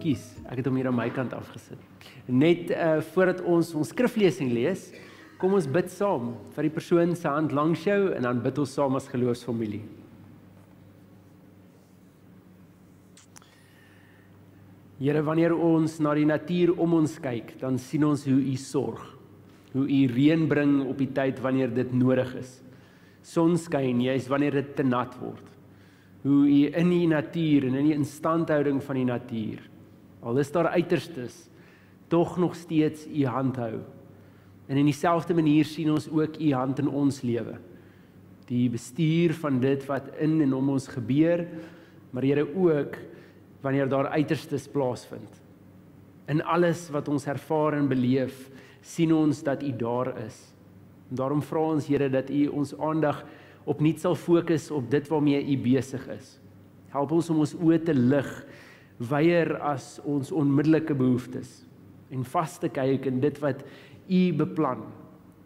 Ekskuus, ek het hom hier aan my kant afgesit. Net voordat ons skriflesing lees, kom ons bid saam vir die persoon se hand langs jou en dan bid ons saam as geloofsfamilie. Here, wanneer ons na die natuur om ons kyk, dan sien ons hoe U sorg, hoe U reën bring op die tyd wanneer dit nodig is. Sonskyn, juis wanneer dit te nat word. Hoe U in die natuur en in die instandhouding van die natuur, al is daar uiterstes, tog nog steeds U hand hou. En in dieselfde manier sien ons ook U hand in ons lewe. Die bestuur van dit wat in en om ons gebeur, maar Here ook wanneer daar uiterstes plaasvind. In alles wat ons ervaar en beleef, sien ons dat U daar is. En daarom vra ons, Here, dat U ons aandag opnuut sal fokus op dit waarmee U besig is. Help ons om ons oë te lig, weier as ons onmiddellike behoeftes, en vas te kyk in dit wat U beplan,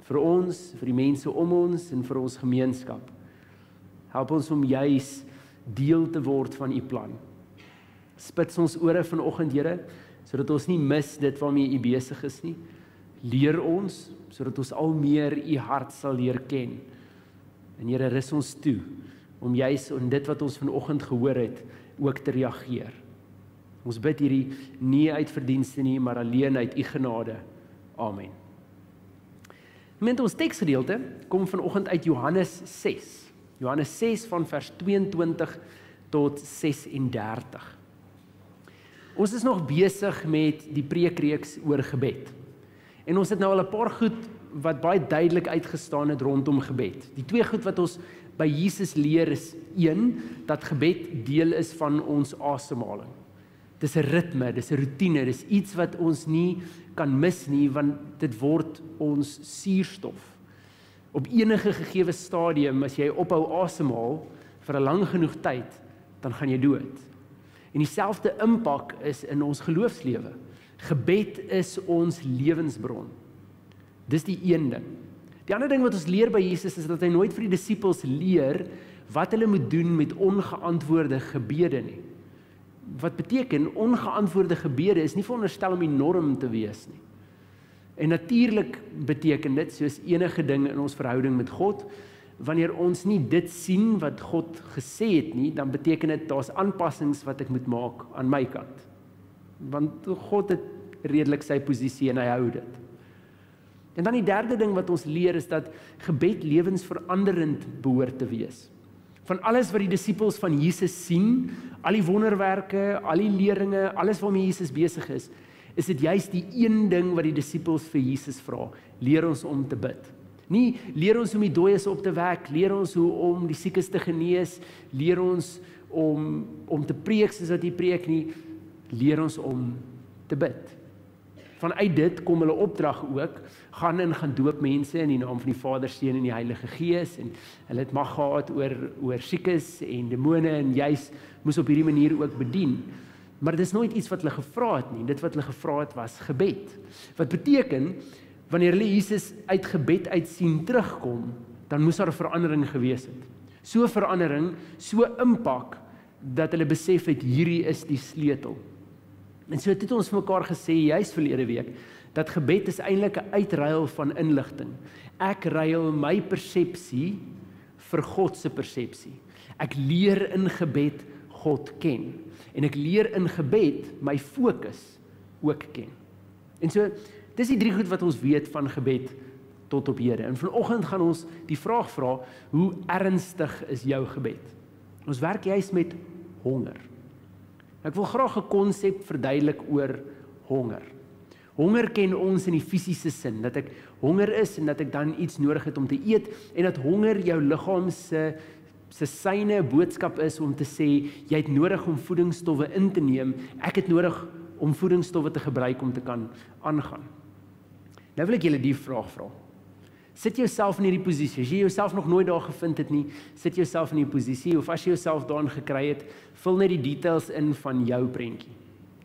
vir ons, vir die mense om ons, en vir ons gemeenskap. Help ons om juis deel te word van U plan. Spits ons ore vanoggend, Here, sodat ons nie mis dit waarmee U besig is nie. Leer ons, sodat ons al meer U hart sal leer ken. En Here, rus ons toe, om juis in dit wat ons vanoggend gehoor het, ook te reageer. Ons bid hierdie nie uit verdienste nie, maar alleen uit U genade. Amen. Met ons teksgedeelte kom vanoggend uit Johannes 6. Johannes 6 van vers 22 tot 36. Ons is nog besig met die preekreeks oor gebed. En ons het nou al 'n paar goed wat baie duidelik uitgestaan het rondom gebed. Die twee goed wat ons by Jesus leer is 1, dat gebed deel is van ons asemhaling. Dis 'n ritme, dis 'n roetine, dis iets wat ons nie kan mis nie, want dit word ons suurstof. Op enige gegeewe stadium, as jy ophou asemhaal vir 'n lang genoeg tyd, dan gaan jy dood. En dieselfde impak is in ons geloofslewe. Gebed is ons lewensbron. Dis die een ding. Die ander ding wat ons leer by Jesus is dat hy nooit vir die disippels leer wat hulle moet doen met ongeantwoorde gebede nie. Wat beteken, ongeantwoorde gebede is nie veronderstel om die norm te wees nie. En natuurlik beteken dit, soos enige ding in ons verhouding met God, wanneer ons nie dit sien wat God gesê het nie, dan beteken dit, daar's aanpassings wat ek moet maak aan my kant. Want God het redelik sy posisie en hy hou dit. En dan die derde ding wat ons leer is dat gebed lewensveranderend behoort te wees. Van alles wat die disippels van Jesus sien, al die wonderwerke, al die leringe, alles waarmee Jesus besig is dit juist die een ding wat die disippels vir Jesus vra. Leer ons om te bid. Nie leer ons om die dooies op te wek, leer ons hoe om die siekes te genees, leer ons om te preek soos wat jy preek nie, leer ons om te bid. Vanuit dit kom hulle opdrag ook, gaan doop mense in die naam van die Vader, Seun en die Heilige Gees, en hulle het mag gehad oor siekes en demone, en juis moes op hierdie manier ook bedien. Maar dit is nooit iets wat hulle gevra het nie, dit wat hulle gevra het was gebed. Wat beteken, wanneer hulle Jesus uit gebed uit sien terugkom, dan moes daar 'n verandering gewees het. So 'n verandering, so impak, dat hulle besef het, hierdie is die sleutel. En so het ons vir mekaar gesê, juis verlede week, dat gebed is eintlik 'n uitruil van inligting. Ek ruil my persepsie vir God se persepsie. Ek leer in gebed God ken. En ek leer in gebed my fokus ook ken. En so, dis die drie goed wat ons weet van gebed tot op hede. En vanoggend gaan ons die vraag vra, hoe ernstig is jou gebed? Ons werk juist met honger. Ek wil graag 'n konsep verduidelik oor honger. Honger ken ons in die fisiese sin, dat ek honger is en dat ek dan iets nodig het om te eet, en dat honger jou liggaam se syne boodskap is om te sê, jy het nodig om voedingsstowwe in te neem, ek het nodig om voedingsstowwe te gebruik om te kan aangaan. Nou wil ek julle die vraag vra. Sit jouself in hierdie posisie, as jy jouself nog nooit daar gevind het nie, sit jouself in die posisie, of as jy jouself daarin gekry het, vul net die details in van jou prentjie.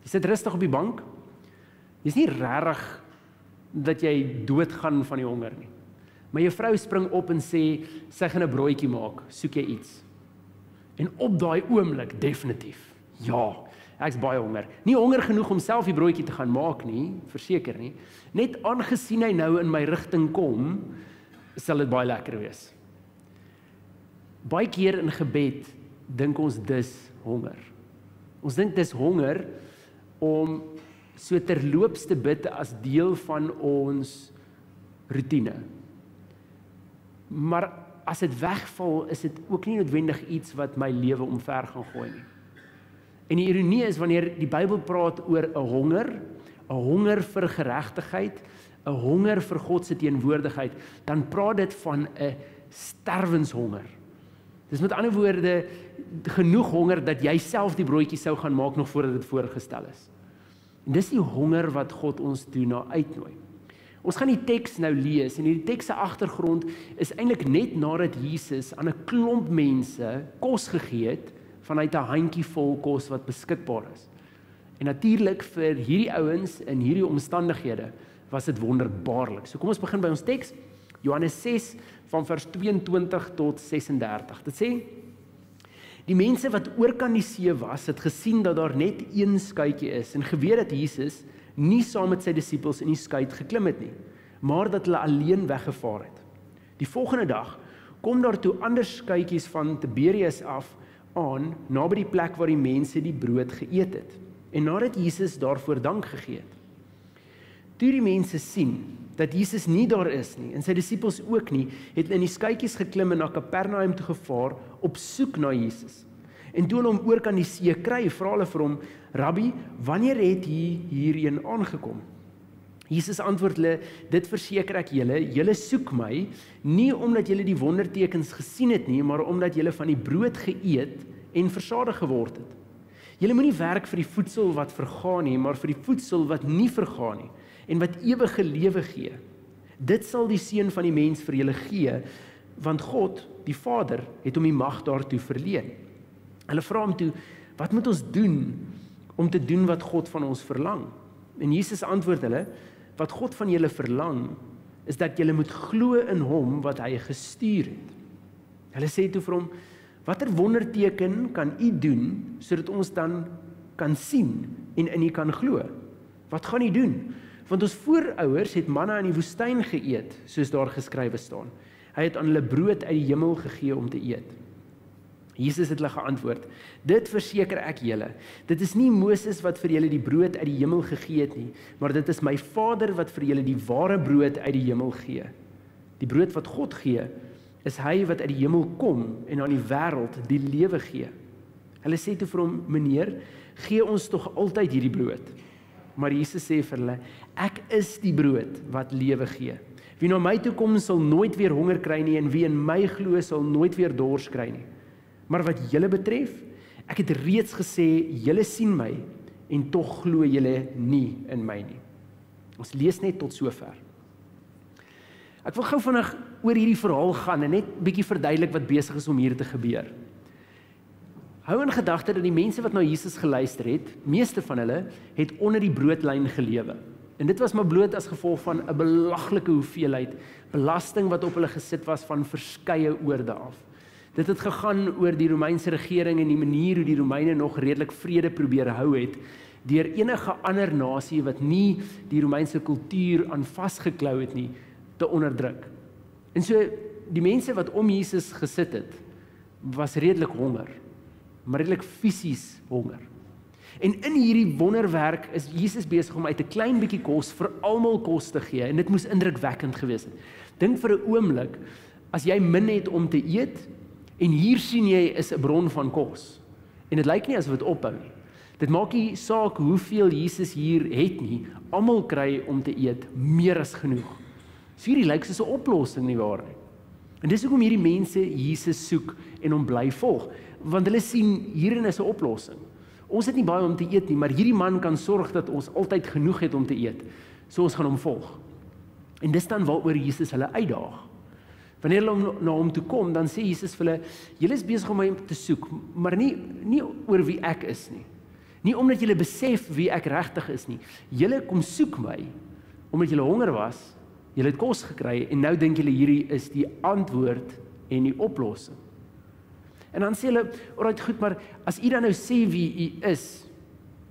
Jy sit rustig op die bank, jy is nie regtig dat jy doodgaan van die honger nie. Maar jou vrou spring op en sê, sy gaan 'n broodjie maak, soek jy iets? En op daai oomblik, definitief, ja, ek's baie honger. Nie honger genoeg om self die broodjie te gaan maak nie, verseker nie. Net aangesien hy nou in my rigting kom, sal dit baie lekker wees. Baie keer in gebed dink ons dis honger. Ons dink dis honger om so terloops te bid as deel van ons routine. Maar as dit wegval, is dit ook nie noodwendig iets wat my lewe omver gaan gooi nie. En die ironie is, wanneer die Bybel praat oor 'n honger vir geregtigheid, 'n honger vir God se teenwoordigheid, dan praat dit van 'n sterwenshonger. Dis met ander woorde genoeg honger dat jy self die broodjie sou gaan maak nog voordat dit voorgestel is. En dis die honger wat God ons toe na uitnooi. Ons gaan die teks nou lees en die teks se agtergrond is eintlik net nadat Jesus aan 'n klomp mense kos gegee het vanuit 'n handjievol kos wat beskikbaar is. En natuurlik vir hierdie ouens in hierdie omstandighede was dit wonderbaarlik. So kom ons begin by ons teks, Johannes 6 van vers 22 tot 36. Dit sê: Die mense wat oorkant die see was, het gesien dat daar net een skuitjie is en geweet dat Jesus nie saam met sy disippels in die skuit geklim het nie, maar dat hulle alleen weggevaar het. Die volgende dag kom daar toe ander skuitjies van Tiberias af aan, naby die plek waar die mense die brood geëet het, en nadat Jesus daarvoor dank gegee het. Toe die mense sien dat Jesus nie daar is nie, en sy disippels ook nie, het in die skuitjies geklim en na Kapernaum toe gevaar, op soek na Jesus. En toe hulle hom oorkant die see kry, vra hulle vir hom: Rabbi, wanneer het jy hierheen aangekom? Jesus antwoord hulle: Dit verseker ek julle soek my, nie omdat julle die wondertekens gesien het nie, maar omdat julle van die brood geëet en versadig geword het. Julle moenie werk vir die voedsel wat vergaan nie, maar vir die voedsel wat nie vergaan nie, en wat ewige lewe gee. Dit sal die Seun van die mens vir julle gee, want God, die Vader, het hom die mag daartoe verleen. Hulle vra hom toe: Wat moet ons doen om te doen wat God van ons verlang? En Jesus antwoord hulle: Wat God van julle verlang, is dat julle moet glo in hom wat hy gestuur het. Hulle sê toe vir hom: Watter wonderteken kan u doen, sodat ons dan kan sien en in u kan glo? Wat gaan u doen? Want ons voorouers het manna in die woestyn geëet, soos daar geskrywe staan. Hy het aan hulle brood uit die hemel gegee om te eet. Jesus het hulle geantwoord: Dit verseker ek julle, dit is nie Moses wat vir julle die brood uit die hemel gegee het nie, maar dit is my Vader wat vir julle die ware brood uit die hemel gee. Die brood wat God gee, is hy wat uit die hemel kom en aan die wêreld die lewe gee. Hulle sê toe vir hom: Meneer, gee ons tog altyd hierdie brood. Maar Jesus sê vir hulle: Ek is die brood wat lewe gee. Wie na my toe kom, sal nooit weer honger kry nie, en wie in my glo, sal nooit weer dors kry nie. Maar wat julle betref, ek het reeds gesê, julle sien my, en tog glo julle nie in my nie. Ons lees net tot sover. Ek wil gou vinnig oor hierdie verhaal gaan en net bietjie verduidelik wat besig is om hier te gebeur. Hou in gedagte dat die mense wat na Jesus geluister het, meeste van hulle, het onder die broodlyn gelewe. En dit was maar bloot as gevolg van 'n belaglike hoeveelheid belasting wat op hulle gesit was van verskeie oorde af. Dit het gegaan oor die Romeinse regering en die manier hoe die Romeine nog redelik vrede probeer hou het, deur enige ander nasie wat nie die Romeinse kultuur aan vasgeklou het nie, te onderdruk. En so, die mense wat om Jesus gesit het, was redelik honger, maar redelik fisies honger. En in hierdie wonderwerk is Jesus besig om uit 'n klein bietjie kos vir almal kos te gee, en dit moes indrukwekkend gewees het. Dink vir 'n oomblik, as jy min het om te eet, en hier sien jy is 'n bron van kos, en dit lyk nie asof dit ophou nie. Dit maak nie saak hoeveel Jesus hier het nie, almal kry om te eet, meer as genoeg. So hierdie lyk soos 'n oplossing, nie waar nie? En dis hoekom hierdie mense Jesus soek en hom bly volg, want hulle sien hierin is 'n oplossing. Ons het nie baie om te eet nie, maar hierdie man kan sorg dat ons altyd genoeg het om te eet. So ons gaan hom volg. En dis dan waaroor Jesus hulle uitdaag. Wanneer hulle na hom toe kom, dan sê Jesus vir hulle: Julle is besig om my te soek, maar nie oor wie ek is nie. Nie omdat julle besef wie ek regtig is nie. Julle kom soek my omdat julle honger was, julle het kos gekry en nou dink julle hierdie is die antwoord en die oplossing. En dan sê hulle: Alright, goed, maar as u dan nou sê wie u is,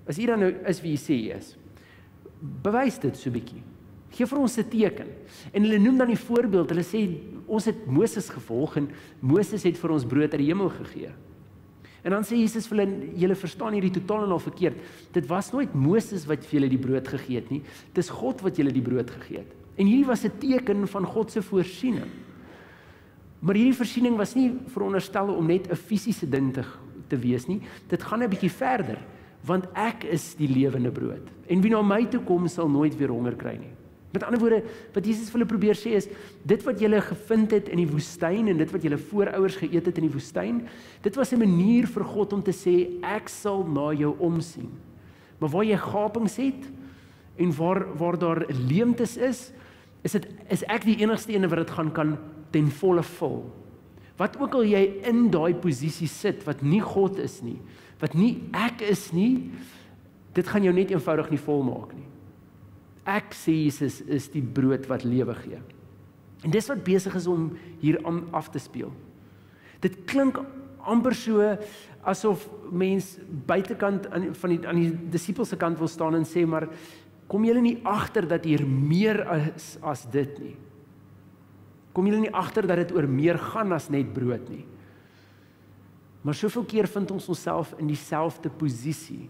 As jy dan nou is wie jy sê jy is, bewys dit so 'n bietjie. Gee vir ons 'n teken. En hulle noem dan die voorbeeld, hulle sê, ons het Moses gevolg en Moses het vir ons brood uit die hemel gegee. En dan sê Jesus vir hulle, julle verstaan hierdie totaal en al verkeerd. Dit was nooit Moses wat vir julle die brood gegee het nie, dis God wat julle die brood gegee het. En hierdie was 'n teken van God se voorsiening. Maar hierdie voorsiening was nie veronderstel om net 'n fisiese ding te wees nie. Dit gaan 'n bietjie verder, want ek is die lewende brood. En wie na my toe kom, sal nooit weer honger kry nie. Met ander woorde, wat Jesus vir hulle probeer sê is, dit wat julle gevind het in die woestyn en dit wat julle voorouers geëet het in die woestyn, dit was 'n manier vir God om te sê, ek sal na jou omsien. Maar waar jy gapings het en waar daar leemtes is ek die enigste ene wat dit gaan kan ten volle vul. Wat ook al jy in daai posisie sit wat nie God is nie, wat nie ek is nie, dit gaan jou net eenvoudig nie volmaak nie. Ek, sê Jesus, is die brood wat lewe gee. En dis wat besig is om hier af te speel. Dit klink amper so asof mens buitekant aan die disippels se kant wil staan en sê, maar kom julle nie agter dat hier meer is as dit nie. Kom julle nie agter dat dit oor meer gaan as net brood nie. Maar soveel keer vind ons onsself in dieselfde posisie.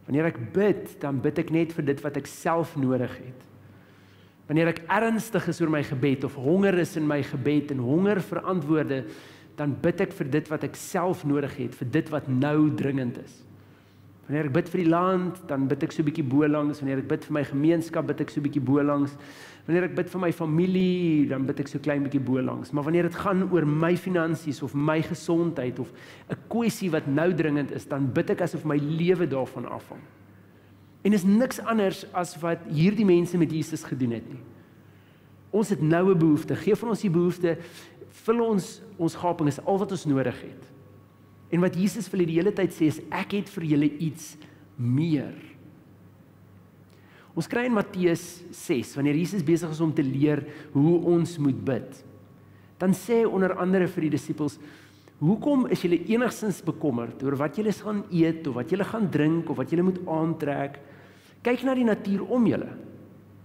Wanneer ek bid, dan bid ek net vir dit wat ek self nodig het. Wanneer ek ernstig is oor my gebed, of honger is in my gebed, en honger vir antwoorde, dan bid ek vir dit wat ek self nodig het, vir dit wat nou dringend is. Wanneer ek bid vir die land, dan bid ek so 'n bietjie bolangs. Wanneer ek bid vir my gemeenskap, bid ek so 'n bietjie bolangs. Wanneer ek bid vir my familie, dan bid ek so klein bietjie bolangs. Maar wanneer dit gaan oor my finansies of my gesondheid of 'n kwessie wat nou dringend is, dan bid ek asof my lewe daarvan afhang. En is niks anders as wat hierdie mense met Jesus gedoen het nie. Ons het nou 'n behoefte, gee vir ons die behoefte, vul ons gaping, is al wat ons nodig het. En wat Jesus vir hulle die hele tyd sê is, ek het vir julle iets meer. Ons kry in Matteus 6, wanneer Jesus besig is om te leer hoe ons moet bid, dan sê hy onder andere vir die disippels, hoekom is julle enigstens bekommerd oor wat julle gaan eet, of wat julle gaan drink, of wat julle moet aantrek? Kyk na die natuur om julle.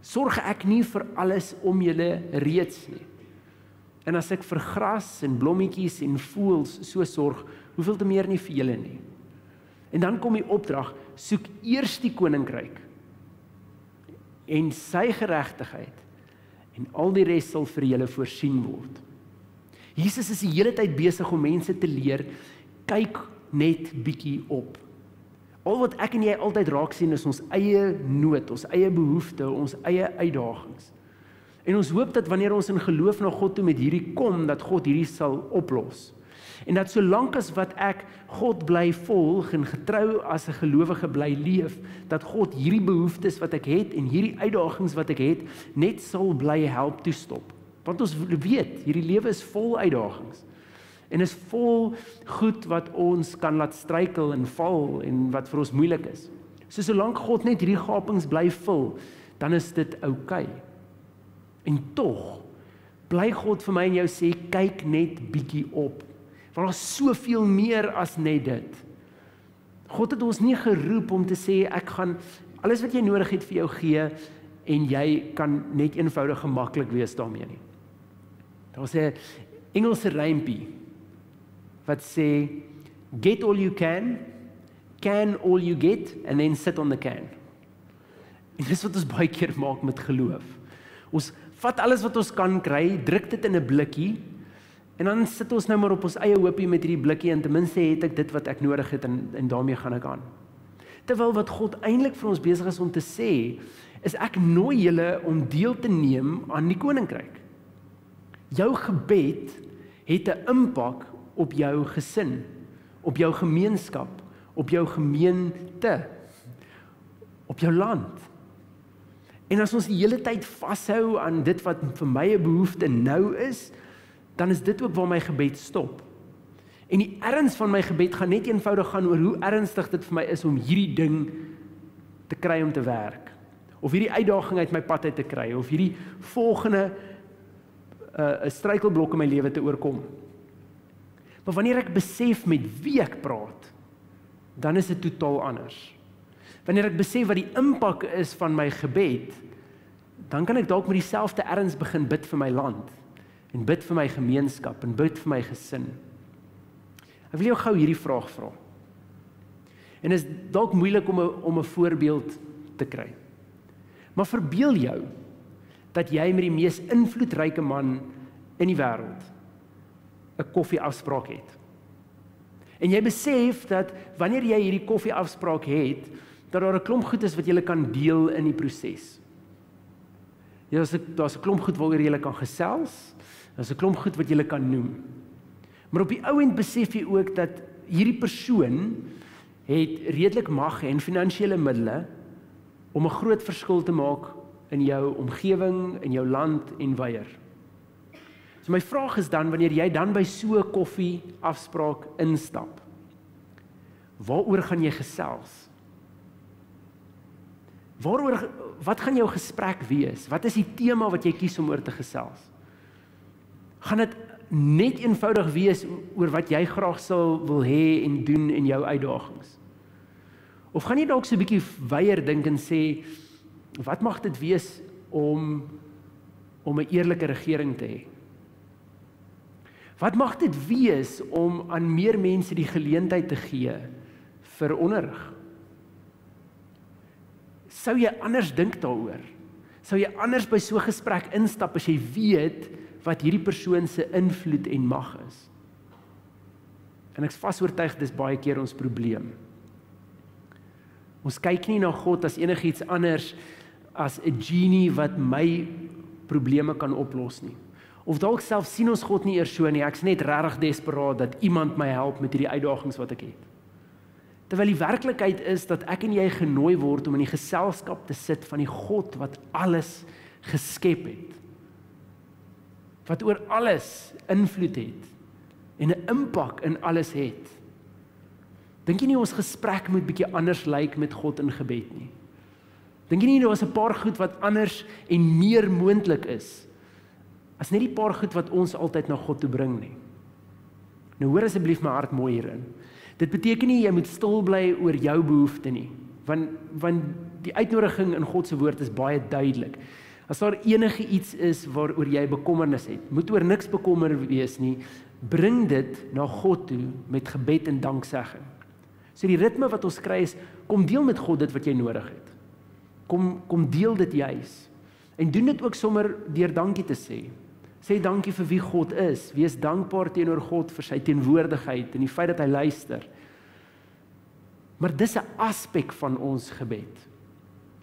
Sorg ek nie vir alles om julle reeds nie? En as ek vir gras en blommetjies en voëls so sorg, hoeveel te meer nie vir julle nie. En dan kom die opdrag, soek eers die koninkryk en sy geregtigheid, en al die res sal vir julle voorsien word. Jesus is die hele tyd besig om mense te leer, kyk net bietjie op. Al wat ek en jy altyd raak sien is ons eie nood, ons eie behoefte, ons eie uitdagings. En ons hoop dat wanneer ons in geloof na God toe met hierdie kom, dat God hierdie sal oplos. En dat solank as wat ek God bly volg en getrou as 'n gelowige bly leef, dat God hierdie behoeftes wat ek het en hierdie uitdagings wat ek het, net sal bly help toestop. Want ons weet, hierdie lewe is vol uitdagings. En is vol goed wat ons kan laat struikel en val en wat vir ons moeilik is. So solank God net hierdie gapings bly vul, dan is dit oukei. En tog bly God vir my en jou sê, kyk net bietjie op. Want daar is soveel meer as net dit. God het ons nie geroep om te sê, ek gaan alles wat jy nodig het vir jou gee, en jy kan net eenvoudig gemaklik wees daarmee nie. Daar was 'n Engelse rympie, wat sê, get all you can all you get, and then sit on the can. En dis wat ons baie keer maak met geloof. Ons vat alles wat ons kan kry, druk dit in 'n blikkie, en dan sit ons nou maar op ons eie hoopie met hierdie blikkie, en ten minste het ek dit wat ek nodig het, en daarmee gaan ek aan. Terwyl wat God eintlik vir ons besig is om te sê, is ek nooi julle om deel te neem aan die koninkryk. Jou gebed het 'n impak op jou gesin, op jou gemeenskap, op jou gemeente, op jou land. En as ons die hele tyd vashou aan dit wat vir my 'n behoefte nou is, dan is dit ook waar my gebed stop. En die erns van my gebed gaan net eenvoudig gaan oor hoe ernstig dit vir my is om hierdie ding te kry om te werk, of hierdie uitdaging uit my pad uit te kry, of hierdie volgende 'n struikelblok in my lewe te oorkom. Maar wanneer ek besef met wie ek praat, dan is dit totaal anders. Wanneer ek besef wat die impak is van my gebed, dan kan ek dalk met dieselfde erns begin bid vir my land, en bid vir my gemeenskap, en bid vir my gesin. Ek wil jou gou hierdie vraag vra. En is dalk moeilik om 'n voorbeeld te kry. Maar verbeel jou, dat jy met die mees invloedryke man in die wêreld 'n koffieafspraak het. En jy besef dat wanneer jy hierdie koffieafspraak het, dat daar 'n klomp goed is wat jy kan deel in die proses. Daar's 'n klomp goed waaroor jy kan gesels, daar's 'n klomp goed wat jy kan noem. Maar op die ou end besef jy ook dat hierdie persoon het redelik mag en finansiële middele om 'n groot verskil te maak in jou omgewing, in jou land en weier. So my vraag is dan, wanneer jy dan by so 'n koffieafspraak instap, waaroor gaan jy gesels? Wat gaan jou gesprek wees? Wat is die tema wat jy kies om oor te gesels? Gaan dit net eenvoudig wees oor wat jy graag sal wil hê en doen in jou uitdagings? Of gaan jy dalk so 'n bietjie weier dink en sê, wat mag dit wees om 'n eerlike regering te hê? Wat mag dit wees om aan meer mense die geleentheid te gee vir onderrig? Sou jy anders dink daaroor? Sou jy anders by so 'n gesprek instap as jy weet wat hierdie persoon se invloed en mag is? En ek is vas oortuig dis baie keer ons probleem. Ons kyk nie na God as enigiets anders as 'n genie wat my probleme kan oplos nie. Of dalk self sien ons God nie eers so nie, ek's net regtig desperaat dat iemand my help met hierdie uitdagings wat ek het. Terwyl die werklikheid is dat ek en jy genooi word om in die geselskap te sit van die God wat alles geskep het. Wat oor alles invloed het en 'n impak in alles het. Dink jy nie ons gesprek moet bietjie anders lyk met God in gebed nie? Dink jy nie daar is 'n paar goed wat anders en meer moontlik is as net die paar goed wat ons altyd na God toe bring nie? Nou hoor asseblief my hart mooi hierin. Dit beteken nie jy moet stil bly oor jou behoefte nie, want die uitnodiging in God se woord is baie duidelik. As daar enige iets is waaroor jy bekommernis het, moet oor niks bekommer wees nie, bring dit na God toe met gebed en danksegging. So die ritme wat ons kry is, kom deel met God dit wat jy nodig het. Kom deel dit juis. En doen dit ook sommer deur dankie te sê. Sê dankie vir wie God is. Wees dankbaar teenoor God vir sy teenwoordigheid en die feit dat hy luister. Maar dis 'n aspek van ons gebed.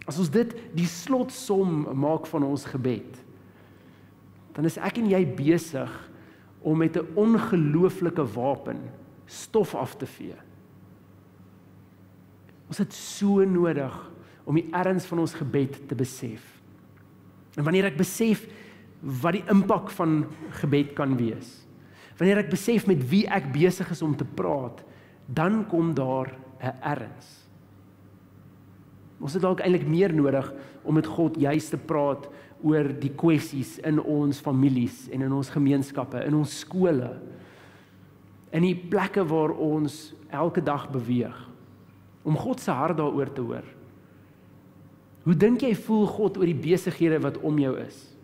As ons dit die slotsom maak van ons gebed, dan is ek en jy besig om met 'n ongelooflike wapen stof af te vee. Ons het so nodig om die erns van ons gebed te besef. En wanneer ek besef wat die impak van gebed kan wees, wanneer ek besef met wie ek besig is om te praat, dan kom daar 'n erns. Ons het dalk eintlik meer nodig om met God juist te praat oor die kwessies in ons families en in ons gemeenskappe, in ons skole, in die plekke waar ons elke dag beweeg, om God se hart daaroor te hoor. Hoe dink jy voel God oor die besighede wat om jou is?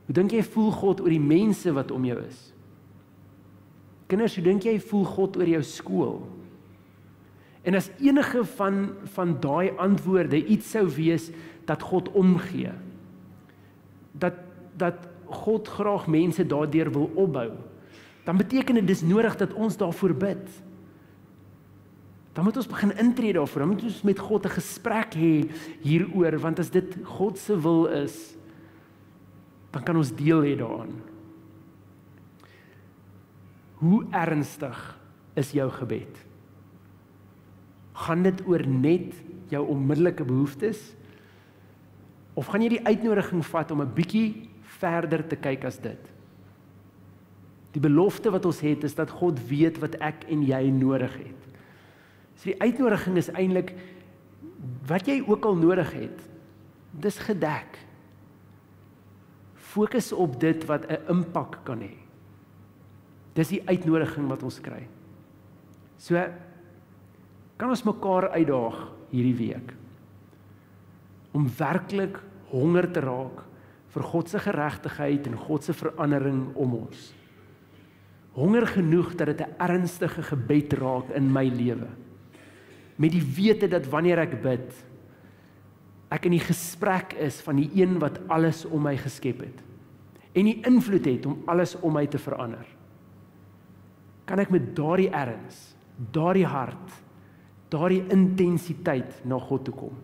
Hoe dink jy voel God oor die mense wat om jou is? Kinders, hoe dink jy voel God oor jou skool? En as enige van daai antwoorde iets sou wees dat God omgee, dat God graag mense daardeur wil opbou, dan beteken dit dis nodig dat ons daarvoor bid. Dan moet ons begin intree daarvoor, dan moet ons met God 'n gesprek hê hieroor, want as dit God se wil is, dan kan ons deel hê daaraan. Hoe ernstig is jou gebed? Gaan dit oor net jou onmiddellike behoeftes? Of gaan jy die uitnodiging vat om 'n bietjie verder te kyk as dit? Die belofte wat ons het is dat God weet wat ek en jy nodig het. So die uitnodiging is eintlik, wat jy ook al nodig het, dis gedek. Fokus op dit wat 'n impak kan hê. Dis die uitnodiging wat ons kry. So, Kan ons mekaar uitdaag hierdie week om werklik honger te raak vir God se geregtigheid en God se verandering om ons. Honger genoeg dat dit 'n ernstige gebed raak in my lewe. Met die wete dat wanneer ek bid, ek in die gesprek is van die een wat alles om my geskep het en die invloed het om alles om my te verander. Kan ek met daardie erns, daardie hart, daardie intensiteit na God toe kom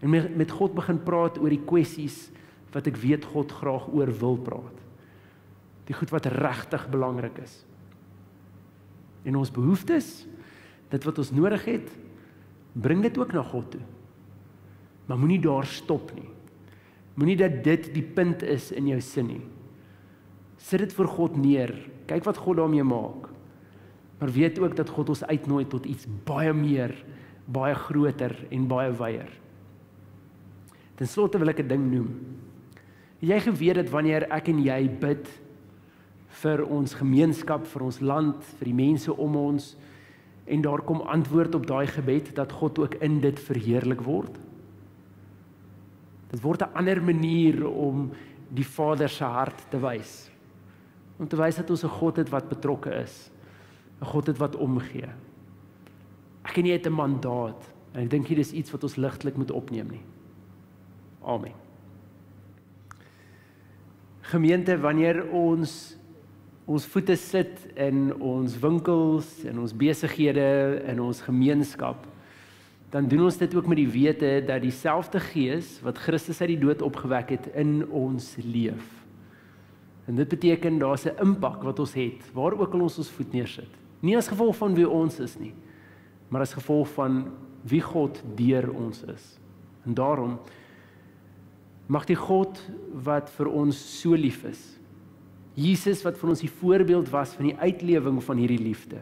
en met God begin praat oor die kwessies wat ek weet God graag oor wil praat. Die goed wat regtig belangrik is. En ons behoeftes, dit wat ons nodig het, bring dit ook na God toe. Maar moenie daar stop nie. Moenie dat dit die punt is in jou sin nie. Sit dit voor God neer, kyk wat God daarmee maak. Maar weet ook dat God ons uitnooi tot iets baie meer, baie groter en baie wyer. Ten slotte wil ek 'n ding noem. Het jy geweet dat wanneer ek en jy bid vir ons gemeenskap, vir ons land, vir die mense om ons, en daar kom antwoord op daai gebed, dat God ook in dit verheerlik word? Dit word 'n ander manier om die Vader se hart te wys. Om te wys dat ons 'n God het wat betrokke is. 'n God het wat omgee. Ek en jy het 'n mandaat, en ek dink nie dis iets wat ons ligtelik moet opneem nie. Amen. Gemeente, wanneer ons voete sit in ons winkels, in ons besighede, in ons gemeenskap, dan doen ons dit ook met die wete dat dieselfde Gees wat Christus uit die dood opgewek het, in ons leef. En dit beteken daar's 'n impak wat ons het, waar ook al ons voet neersit. Nie as gevolg van wie ons is nie, maar as gevolg van wie God deur ons is. En daarom mag die God wat vir ons so lief is, Jesus wat vir ons die voorbeeld was van die uitlewing van hierdie liefde,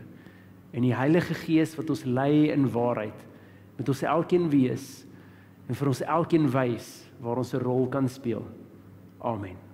en die Heilige Gees wat ons lei in waarheid, met ons elkeen wees, en vir ons elkeen wys waar ons 'n rol kan speel. Amen.